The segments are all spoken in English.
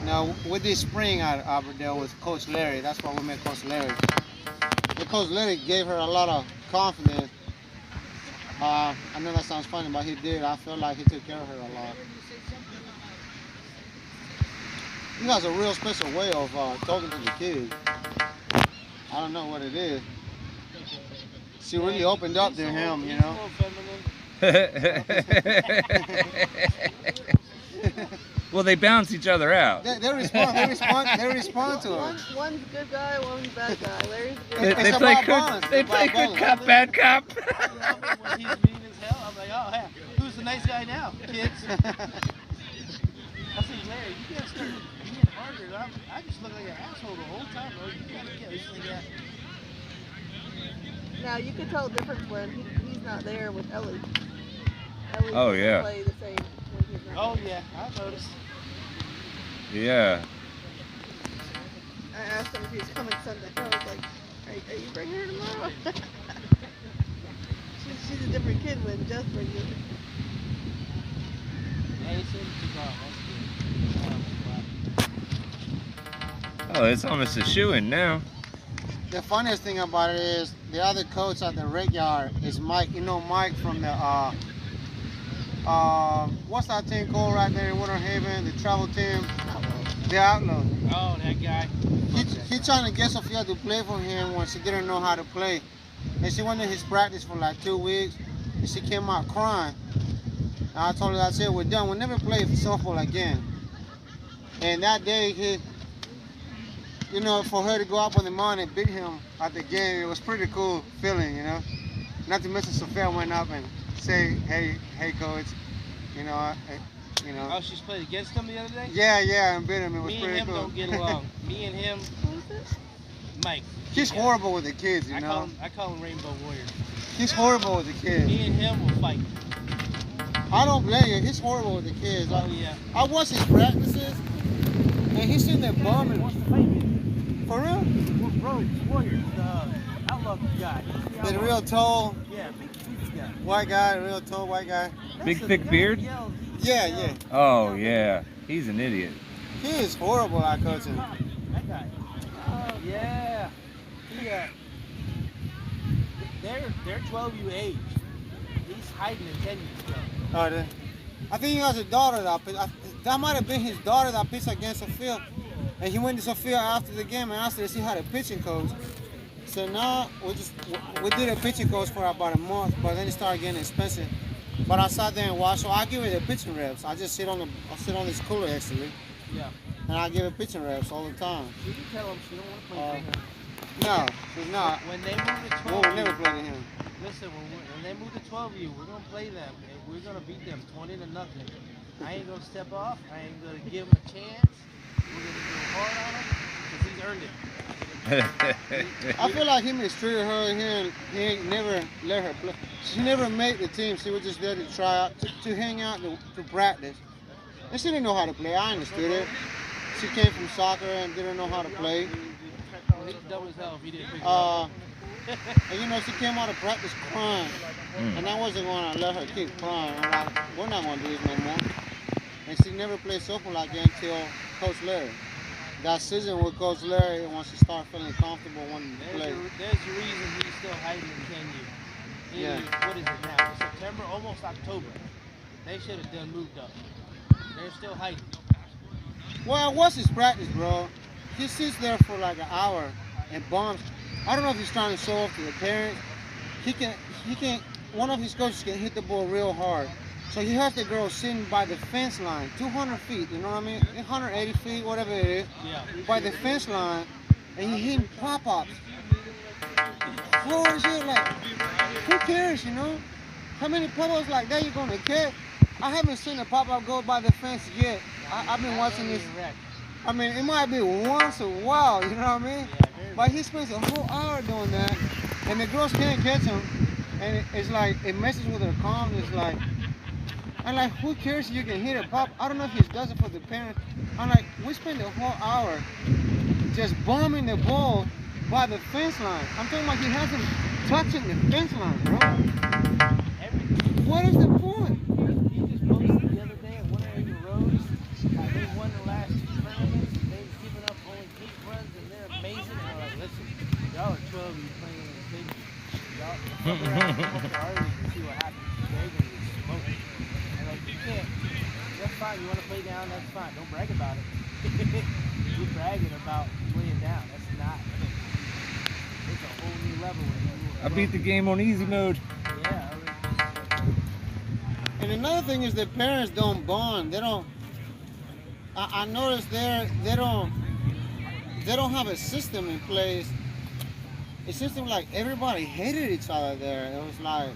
Now, with this spring at Aberdale with Coach Larry, that's why we met Coach Larry. And Coach Larry gave her a lot of confidence. I know that sounds funny, but he did. I feel like he took care of her a lot. He has a real special way of talking to the kids. I don't know what it is. She really opened up to him, you know. Well, they balance each other out. They respond to her. One's a good guy, one's a bad guy. Larry's good. They play good cop, bad cop. When he's mean as hell, I'm like, oh, hey, who's the nice guy now, kids? I say, Larry, you gotta start being harder. I just look like an asshole the whole time, bro. You gotta get this thing out. Now you can tell the difference when he's not there with Ellie. Ellie Oh, doesn't yeah. play the same when he's not Oh, there. yeah, I've noticed. Yeah. I asked him if he was coming Sunday. I was like, are you bringing her tomorrow? she's a different kid when Jess brings her. Yeah, he said he took off. Oh, it's almost a shoo-in now. The funniest thing about it is the other coach at the rec yard is Mike. You know Mike from the what's that team called right there in Winter Haven? The travel team, the Outlaw. Oh, that guy. He trying to get Sophia to play for him when she didn't know how to play, and she went to his practice for like 2 weeks, and she came out crying. And I told her, I said, we're done. We'll never play softball again. And that day he. You know, for her to go up on the mound and beat him at the game, it was pretty cool feeling, you know. Not to mention Sophia went up and say, hey, coach, you know. Oh, she's played against him the other day? Yeah, and beat him. It was Me pretty and him cool. don't get along. Me and him, Mike. He's horrible with the kids, you I know. call him Rainbow Warrior. He's horrible with the kids. Me and him will fight. I don't blame you. He's horrible with the kids. Oh, yeah. I watch his practices, and he's sitting there bumming. Wants to fight me. For real? Rogues, Warriors, outlaw guy. The real tall Yeah, big guy. white guy, real tall white guy. Big thick beard? Yeah. Oh, yeah. He's an idiot. He is horrible at coaching. That guy. Yeah. They're 12U age. He's hiding in 10 years ago. I think he has a daughter that might have been his daughter that pitched against Sophia. And he went to Sophia after the game and asked her if she had a pitching coach. So now we did a pitching coach for about a month, but then it started getting expensive. But I sat there and watched, so I give her the pitching reps. I just sit on this cooler actually. Yeah. And I give her pitching reps all the time. You can tell him she don't want to play for him. No, she's not. When they move to 12U, We'll never play to him. listen, when they move to 12U, we're going to play them. And we're going to beat them 20-0. I ain't going to step off. I ain't going to give them a chance. We're going to go hard on him because he's earned it. I feel like he mistreated her and he ain't never let her play. She never made the team. She was just there to try out, to hang out, to practice. And she didn't know how to play. I understood it. She came from soccer and didn't know how to play. He's dumb as hell if he didn't pick it And you know, she came out of practice crying. And I wasn't going to let her keep crying. I'm like, we're not going to do this no more. And she never played softball again until Coach Larry. That season with Coach Larry, once she started feeling comfortable wanting to play. There's the reason he's still hiding in 10U. Yeah. What is it now? It's September, almost October. They should have done moved up. They're still hiding. Well, what's his practice, bro? He sits there for like an hour and bombs. I don't know if he's trying to show off to the parents. He can, one of his coaches can hit the ball real hard. So he has the girl sitting by the fence line, 200 feet, you know what I mean? 180 feet, whatever it is, Yeah. by the fence line, and he's hitting pop-ups. Floor and shit, like, who cares, you know? How many pop-ups like that you gonna catch? I haven't seen a pop-up go by the fence yet. I've been watching this. I mean, it might be once a while, you know what I mean? But he spends a whole hour doing that, and the girls can't catch him, and it's like, it messes with her calmness, like, I'm like, who cares if you can hit a pop? I don't know if he does it for the parents. I'm like, we spend the whole hour just bombing the ball by the fence line. I'm talking about he hasn't touching the fence line, bro. What is the point? He just posted the other day at Winter Haven Roads. They won the last 2 tournaments. Come around and come up to our league and see what happens. They're going to get smoked. And like, you can't. That's fine. You want to play down, that's fine. Don't brag about it. You're bragging about playing down. That's not. It's a whole new level. I beat the game on easy mode. Yeah. And another thing is that parents don't bond. They don't. I noticed they don't have a system in place. It seems to me like everybody hated each other there. It was like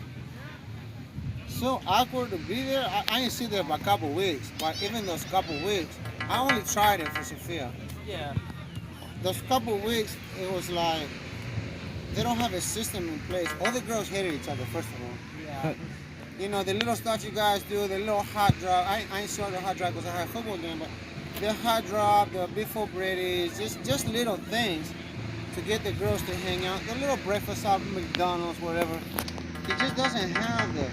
so awkward to be there. I didn't sit there for a couple weeks, but even those couple weeks, I only tried it for Sophia. Yeah. Those couple weeks, it was like they don't have a system in place. All the girls hated each other, first of all. Yeah. You know, the little stuff you guys do, the little hot drop. I ain't sure the hot drop because I had a football game, but the hot drop, the before Brady's, just little things to get the girls to hang out. The little breakfast out at McDonald's, whatever. He just doesn't have the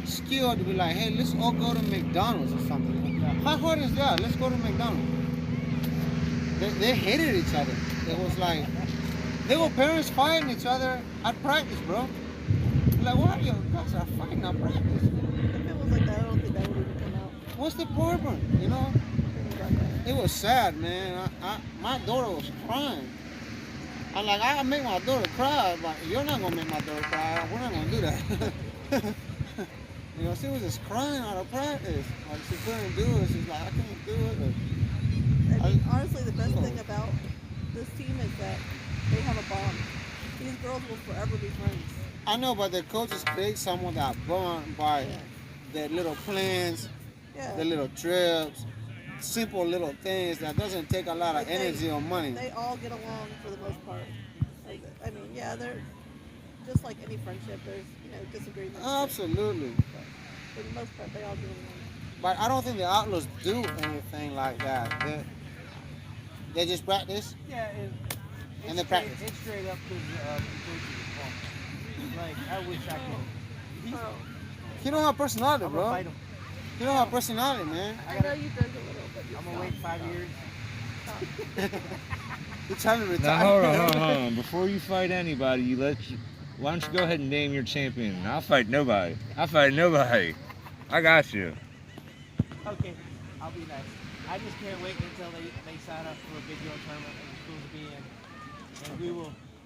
skill to be like, hey, let's all go to McDonald's or something. How hard is that? Let's go to McDonald's. They hated each other. It was like, they were parents fighting each other at practice, bro. Like, why are you guys are fighting at practice? If it was like that, I don't think that would even come out. What's the problem? You know? It was sad, man. My daughter was crying. I'm like, I make my daughter cry, but you're not gonna make my daughter cry. We're not gonna do that. You know, she was just crying out of practice. Like she couldn't do it. She's like, I can't do it. I mean, honestly, the best thing about this team is that they have a bond. These girls will forever be friends. I know, but the coaches create some of that bond by the little plans, the little trips, simple little things that doesn't take a lot of energy or money. They all get along for the most part. I mean, yeah, they're just like any friendship. There's, disagreements. Absolutely. But for the most part, they all get along. But I don't think the Outlaws do anything like that. They just practice. Yeah, and they practice. It's straight up because like, I wish I could. He don't have personality, I'm bro. gonna fight him. He don't have personality, man. I know you drink a little, but I'm gonna wait 5 years. He's trying to Now retire. hold on. Before you fight anybody, why don't you go ahead and name your champion? I'll fight nobody. I got you. Okay, I'll be nice. I just can't wait until they sign up for a big girl tournament that we're supposed to be in, and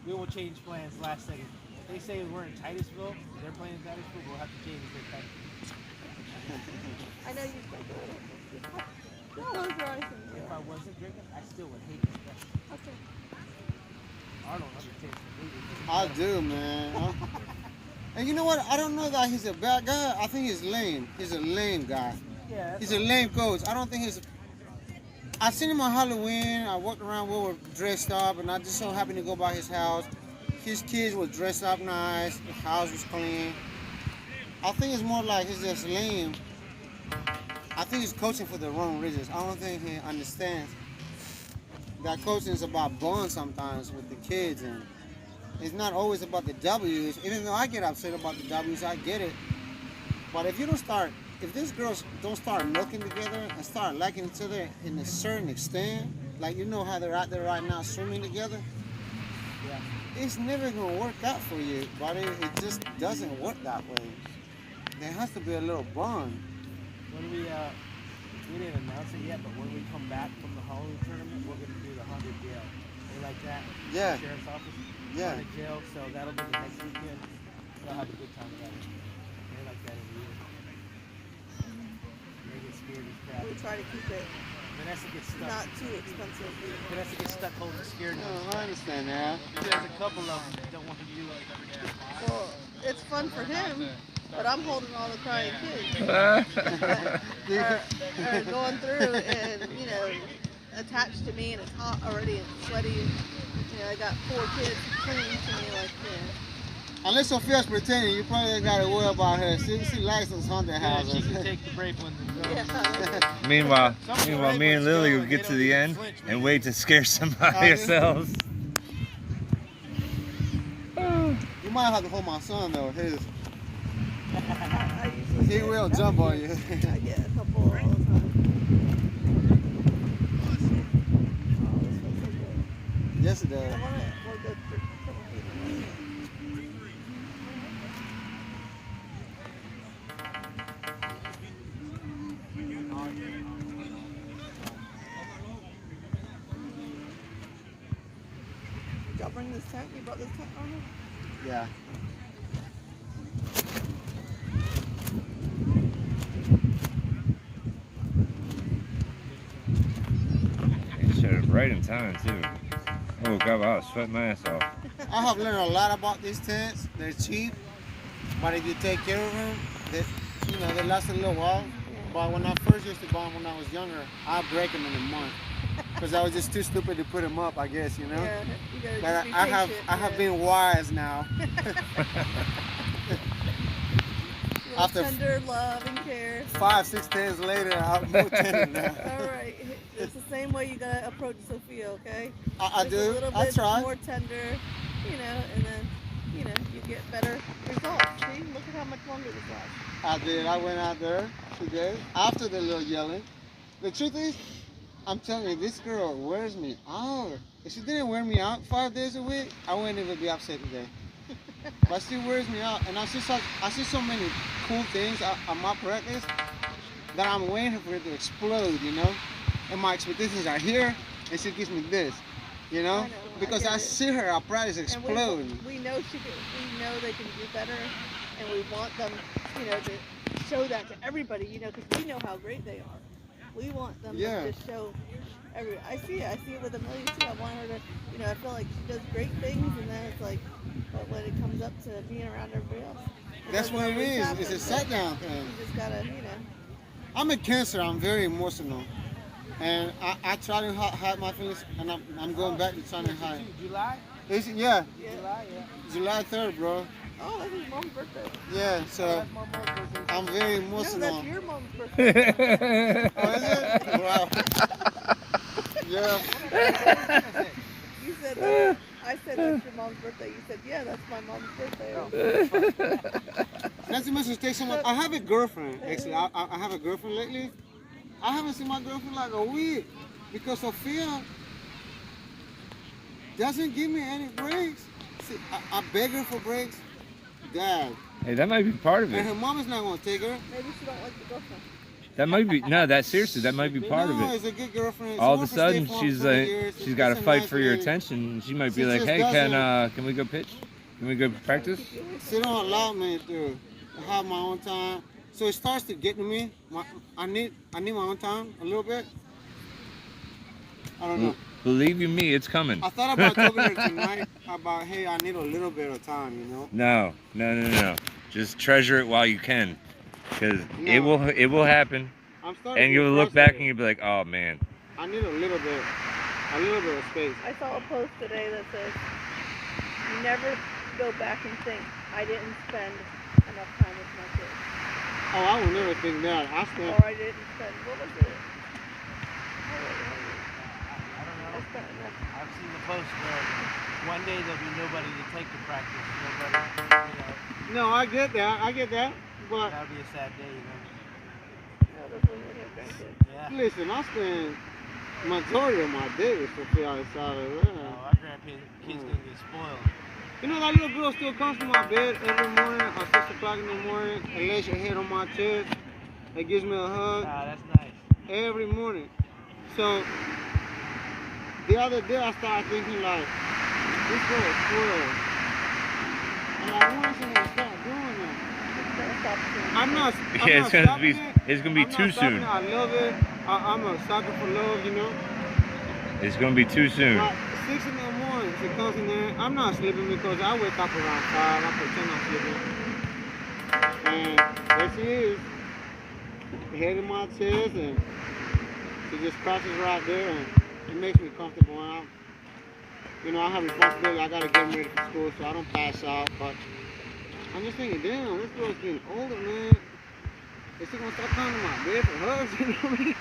we will change plans last second. If they say we're in Titusville, they're playing in Titusville, we'll have to change it to Titusville. I know you drink a little. Just close your eyes and If I wasn't drinking, I still would hate this guy. Okay. Arnold understands the movie. I do, man. And you know what? I don't know that he's a bad guy. I think he's lame. He's a lame guy. Yeah, He's a lame coach. I don't think he's. I seen him on Halloween. I walked around. We were dressed up, and I just so happened to go by his house. His kids were dressed up nice. The house was clean. I think it's more like he's just lame. I think he's coaching for the wrong reasons. I don't think he understands that coaching is about bond sometimes with the kids, and it's not always about the W's. Even though I get upset about the W's, I get it. But if these girls don't start milking together and start liking each other in a certain extent, like you know how they're out there right now swimming together, it's never gonna work out for you, buddy. It just doesn't work that way. There has to be a little bond. When we didn't announce it yet, but when we come back from the Halloween tournament, we're gonna do the 100 jail. They like that? Yeah. The sheriff's office. Yeah. 100 jail. So that'll be the next weekend. They'll have a good time together. They like that every year. They get scared as crap. We try to keep it Vanessa gets stuck. not too expensive. Vanessa gets stuck holding the scared nose. Oh, I understand that. There's a couple of them that don't want to do it. Well, it's fun for him, but I'm holding all the crying kids. are going through and, attached to me, and it's hot already and sweaty. I got 4 kids clinging to me like, Unless Sophia's pretending, you probably ain't got to worry about her. She likes those haunted Yeah, she houses. can take the brave ones and go. yeah. Meanwhile, me and Lily will get to the end and wait to scare somebody ourselves. You might have to hold my son though. I usually He get will a couple. jump on you. I get a couple all the time. Oh, this feels so good. Yes, it does. I want to go for a couple feet. y'all bring this tent? You brought this tent on it? Yeah. You showed up right in time too. I woke up, I was sweating my ass off. I have learned a lot about these tents. They're cheap, but if you take care of them, they last a little while. But when I first used to buy them when I was younger, I'd break them in a month because I was just too stupid to put them up, I guess, you know. Yeah, you gotta But just be I patient, have been wise now. Little After tender love and care. 5-6 days later, I'm more tender now. All right, it's the same way you gotta approach Sophia, okay? I Just do. A little I bit try. more tender, you know, and then, you know, you get better results. See, look at how much longer this lasts. I did. I went out there today after the little yelling. The truth is, I'm telling you, this girl wears me out. If she didn't wear me out 5 days a week, I wouldn't even be upset today. But she wears me out, and I see so many cool things at my practice that I'm waiting for it to explode, you know. And my expectations are here, and she gives me this, you know, I know, because I I get it. see her at practice And explode. we know we know they can do better, and we want them, you know, to show that to everybody, you know, because we know how great they are. We want them Yeah. to just show every. I see it with Amelia too. I want her to, you know, I feel like she does great things, and then it's like, but when it comes up to being around everybody else, That's doesn't what it always is. happen, It's a so sit down thing. You just gotta, you know. I'm a Cancer. I'm very emotional, and I try to hide my feelings, and I'm going back to trying to hide. July? Yeah, July, yeah. July 3rd, bro. Oh, that's his mom's birthday. Yeah, so That's my mom's birthday. I'm very No, emotional. that's your mom's birthday. Oh, is it? Wow. Yeah. You said that. I said that's your mom's birthday. You said, yeah, that's my mom's birthday. That's the message. Take someone. I have a girlfriend. Actually, I have a girlfriend lately. I haven't seen my girlfriend like a week because Sophia doesn't give me any breaks. See, I beg her for breaks. Dad. Hey, that might be part of And it. her mom is not going to take her. Maybe she don't like the girlfriend. That might be seriously, that might be part of No, it. it's a good girlfriend. All of She a worked for sudden, State Farm she's for 20 like, years. she's got to She's a fight nice for your lady. attention. She might be She like, just hey, doesn't- can we go pitch? Can we go practice? She don't allow me to have my own time. So it starts to get to me. I need my own time a little bit. I don't know. Believe you me, it's coming. I thought about talking to her tonight about, hey, I need a little bit of time, you know? No. Just treasure it while you can, because it No. will happen, I'm starting and to you'll get look back and frustrated. you'll be like, oh man. I need a little bit of space. I saw a post today that says, you never go back and think, I didn't spend enough time with my kids. Oh, I will never think that. I spent, Or I didn't spend, what was it? I don't know. I spent enough. I've seen the post where one day there'll be nobody to take the practice. Nobody, you know, no, I get that. But that'll be a sad day, you know. No, those were when your grandkids. Yeah. listen, I spend majority of my day with Sophia outside of Oh, her. our grandkids gonna get spoiled. You know, that little girl still comes to my bed every morning at 6 o'clock in the morning and lays her head on my chest and gives me a hug Ah, that's nice. every morning. So, the other day I started thinking like, this girl is spoiled. And I want someone to stop doing that. It's gonna stop soon. I'm not Yeah, stopping it. it's gonna be I'm too not stopping soon. it. I love it. I'm a sucker for love, you know. It's gonna be too soon. But 6 in the morning, she comes in there. I'm not sleeping because I wake up around 5. I pretend I'm sleeping. And there she is, head in my chest, and she just crosses right there, and it makes me comfortable. And I have responsibility. I gotta get ready for school, so I don't pass out. But I'm just thinking, damn, this girl's getting older, man. Is she gonna start coming to my bed for hugs? You know what I mean?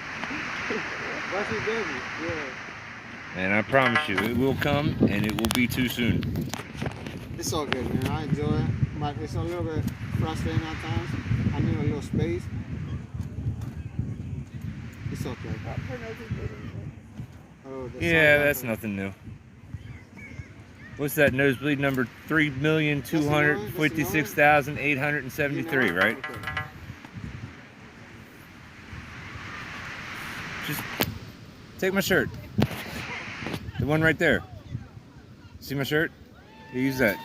But she doesn't. Yeah. And I promise you, it will come, and it will be too soon. It's all good, man. I enjoy it, but it's a little bit frustrating at times. I need a little space. It's okay. Her nose is bleeding. Oh, the Yeah, sun- that's nothing new. What's that nosebleed number? 3,256,873, right? Okay. Just take my shirt. The one right there. See my shirt? Here, use that.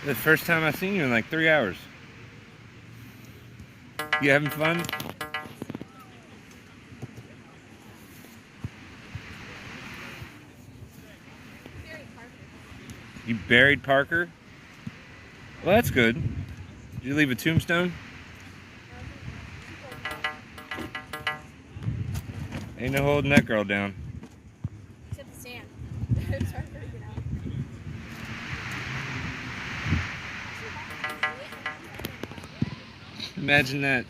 The first time I've seen you in like 3 hours. You having fun? You buried Parker? Well, that's good. Did you leave a tombstone? Ain't no holding that girl down. Except the sand. It's hard for her to get out. Imagine that.